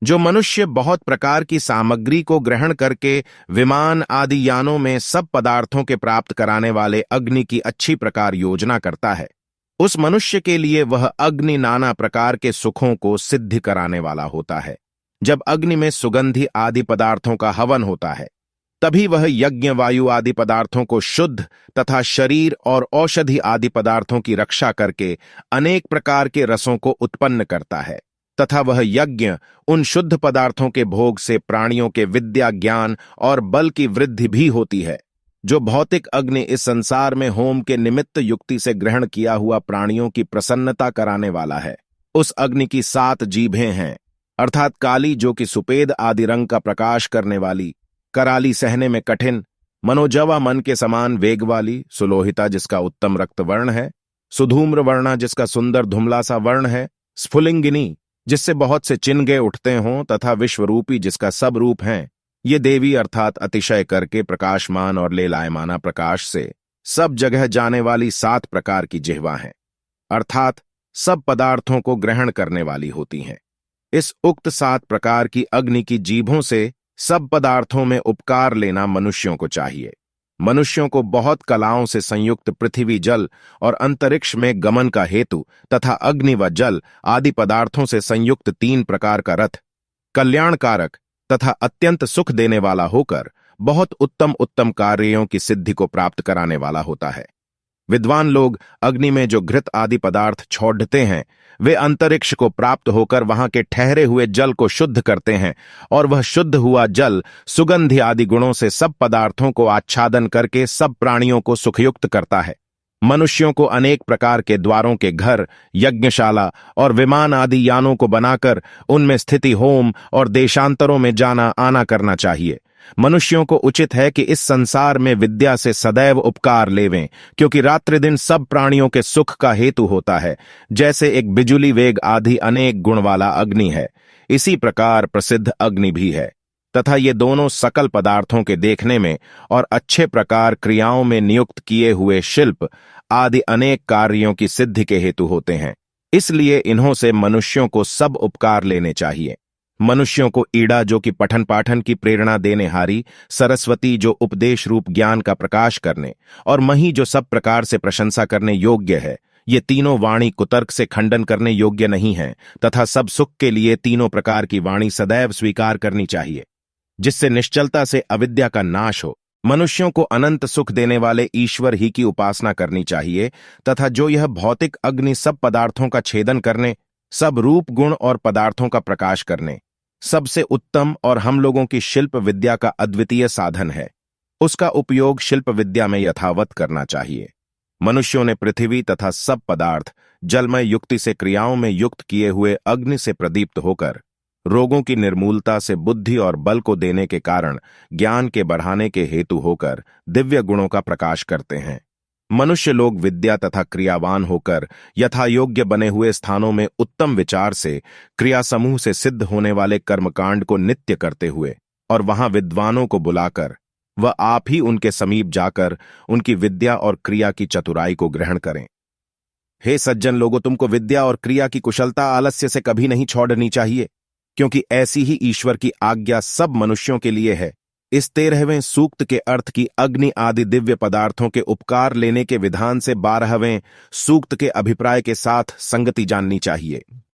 जो मनुष्य बहुत प्रकार की सामग्री को ग्रहण करके विमान आदि यानों में सब पदार्थों के प्राप्त कराने वाले अग्नि की अच्छी प्रकार योजना करता है, उस मनुष्य के लिए वह अग्नि नाना प्रकार के सुखों को सिद्ध कराने वाला होता है। जब अग्नि में सुगंधि आदि पदार्थों का हवन होता है, तभी वह यज्ञ वायु आदि पदार्थों को शुद्ध तथा शरीर और औषधि आदि पदार्थों की रक्षा करके अनेक प्रकार के रसों को उत्पन्न करता है, तथा वह यज्ञ उन शुद्ध पदार्थों के भोग से प्राणियों के विद्या ज्ञान और बल की वृद्धि भी होती है। जो भौतिक अग्नि इस संसार में होम के निमित्त युक्ति से ग्रहण किया हुआ प्राणियों की प्रसन्नता कराने वाला है, उस अग्नि की 7 जीभें हैं, अर्थात काली जो कि सुपेद आदि रंग का प्रकाश करने वाली, कराली सहने में कठिन, मनोजवा मन के समान वेग वाली, सुलोहिता जिसका उत्तम रक्त वर्ण है, सुधूम्र वर्णा जिसका सुंदर धुमला सा वर्ण है, स्फुलिंगिनी जिससे बहुत से चिन्ह उठते हों, तथा विश्वरूपी जिसका सब रूप हैं, ये देवी अर्थात अतिशय करके प्रकाशमान और लेलायमाना प्रकाश से सब जगह जाने वाली 7 प्रकार की जिह्वा हैं, अर्थात सब पदार्थों को ग्रहण करने वाली होती हैं। इस उक्त 7 प्रकार की अग्नि की जीभों से सब पदार्थों में उपकार लेना मनुष्यों को चाहिए। मनुष्यों को बहुत कलाओं से संयुक्त पृथ्वी जल और अंतरिक्ष में गमन का हेतु तथा अग्नि व जल आदि पदार्थों से संयुक्त 3 प्रकार का रथ कल्याणकारक तथा अत्यंत सुख देने वाला होकर बहुत उत्तम उत्तम कार्यों की सिद्धि को प्राप्त कराने वाला होता है। विद्वान लोग अग्नि में जो घृत आदि पदार्थ छोड़ते हैं, वे अंतरिक्ष को प्राप्त होकर वहां के ठहरे हुए जल को शुद्ध करते हैं, और वह शुद्ध हुआ जल सुगंधि आदि गुणों से सब पदार्थों को आच्छादन करके सब प्राणियों को सुखयुक्त करता है। मनुष्यों को अनेक प्रकार के द्वारों के घर, यज्ञशाला और विमान आदि यानों को बनाकर उनमें स्थिति होम और देशांतरों में जाना आना करना चाहिए। मनुष्यों को उचित है कि इस संसार में विद्या से सदैव उपकार लेवें, क्योंकि रात्रि दिन सब प्राणियों के सुख का हेतु होता है। जैसे एक बिजुली वेग आदि अनेक गुण वाला अग्नि है, इसी प्रकार प्रसिद्ध अग्नि भी है, तथा ये दोनों सकल पदार्थों के देखने में और अच्छे प्रकार क्रियाओं में नियुक्त किए हुए शिल्प आदि अनेक कार्यों की सिद्धि के हेतु होते हैं। इसलिए इन्हों से मनुष्यों को सब उपकार लेने चाहिए। मनुष्यों को ईड़ा जो कि पठन पाठन की प्रेरणा देने हारी, सरस्वती जो उपदेश रूप ज्ञान का प्रकाश करने, और मही जो सब प्रकार से प्रशंसा करने योग्य है, ये तीनों वाणी कुतर्क से खंडन करने योग्य नहीं है, तथा सब सुख के लिए तीनों प्रकार की वाणी सदैव स्वीकार करनी चाहिए, जिससे निश्चलता से अविद्या का नाश हो। मनुष्यों को अनंत सुख देने वाले ईश्वर ही की उपासना करनी चाहिए, तथा जो यह भौतिक अग्नि सब पदार्थों का छेदन करने, सब रूप गुण और पदार्थों का प्रकाश करने, सबसे उत्तम और हम लोगों की शिल्प विद्या का अद्वितीय साधन है, उसका उपयोग शिल्प विद्या में यथावत करना चाहिए। मनुष्यों ने पृथ्वी तथा सब पदार्थ जलमय युक्ति से क्रियाओं में युक्त किए हुए अग्नि से प्रदीप्त होकर रोगों की निर्मूलता से बुद्धि और बल को देने के कारण ज्ञान के बढ़ाने के हेतु होकर दिव्य गुणों का प्रकाश करते हैं। मनुष्य लोग विद्या तथा क्रियावान होकर यथा योग्य बने हुए स्थानों में उत्तम विचार से क्रिया समूह से सिद्ध होने वाले कर्मकांड को नित्य करते हुए और वहां विद्वानों को बुलाकर वह आप ही उनके समीप जाकर उनकी विद्या और क्रिया की चतुराई को ग्रहण करें। हे सज्जन लोगों, तुमको विद्या और क्रिया की कुशलता आलस्य से कभी नहीं छोड़नी चाहिए, क्योंकि ऐसी ही ईश्वर की आज्ञा सब मनुष्यों के लिए है। इस 13वें सूक्त के अर्थ की अग्नि आदि दिव्य पदार्थों के उपकार लेने के विधान से 12वें सूक्त के अभिप्राय के साथ संगति जाननी चाहिए।